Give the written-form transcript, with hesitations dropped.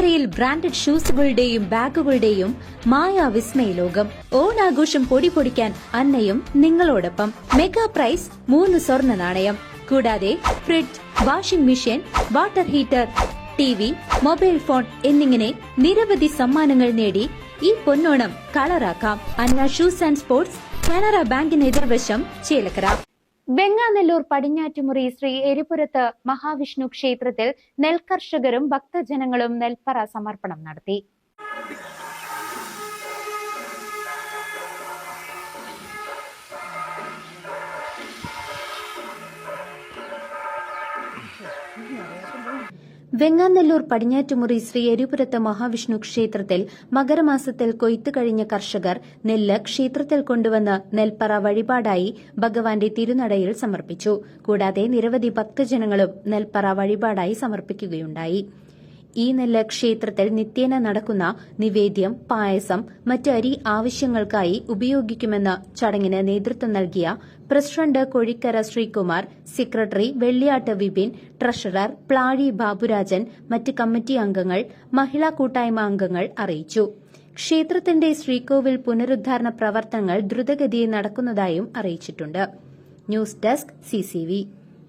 കൊട്ടാരക്കരയിൽ ബ്രാൻഡഡ് ഷൂസുകളുടെയും ബാഗുകളുടെയും മായാവിസ്മയ ലോകം. ഓണാഘോഷം പൊടിപൊടിക്കാൻ അന്നയും നിങ്ങളോടൊപ്പം. മെഗാ പ്രൈസ് 3 സ്വർണ്ണ നാണയം. കൂടാതെ fridge, washing machine, water heater, TV, mobile phone എന്നിങ്ങനെ നിരവധി സമ്മാനങ്ങൾ നേടി ഈ പൊന്നോണം കളറാക്കാം. അന്ന ഷൂസ് ആൻഡ് സ്പോർട്സ്, കാനറ ബാങ്കിന് എതിർവശം, ചേലക്കര. വെങ്ങാനല്ലൂർ പടിഞ്ഞാറ്റുമുറി ശ്രീ എരിപുരത്ത് മഹാവിഷ്ണു ക്ഷേത്രത്തിൽ നെൽകർഷകരും ഭക്തജനങ്ങളും നെൽപ്പറ സമർപ്പണം നടത്തി. വെങ്ങാനല്ലൂർ പടിഞ്ഞാറ്റുമുറി ശ്രീ എരിപുരത്ത് മഹാവിഷ്ണു ക്ഷേത്രത്തിൽ മകരമാസത്തിൽ കൊയ്ത്തു കഴിഞ്ഞ കർഷകർ നെല്ല് ക്ഷേത്രത്തിൽ കൊണ്ടുവന്ന് നെൽപ്പറ വഴിപാടായി ഭഗവാന്റെ തിരുനടയിൽ സമർപ്പിച്ചു. കൂടാതെ നിരവധി ഭക്തജനങ്ങളും നെൽപ്പറ വഴിപാടായി സമർപ്പിക്കുകയുണ്ടായി. ഈ നെല്ല് ക്ഷേത്രത്തിൽ നിത്യേന നടക്കുന്ന നിവേദ്യം, പായസം, മറ്റ് അരി ആവശ്യങ്ങൾക്കായി ഉപയോഗിക്കുമെന്ന് ചടങ്ങിന് നേതൃത്വം നൽകിയ president Kozhikkara Sreekumar, secretary Velliyattu Vipin, treasurer Plazhi Baburajan, മറ്റ് കമ്മിറ്റി അംഗങ്ങൾ, മഹിളാ കൂട്ടായ്മ അംഗങ്ങൾ അറിയിച്ചു. ക്ഷേത്രത്തിന്റെ ശ്രീകോവിൽ പുനരുദ്ധാരണ പ്രവർത്തനങ്ങൾ ദ്രുതഗതിയിൽ നടക്കുന്നതായും അറിയിച്ചിട്ടുണ്ട്. News desk CCV.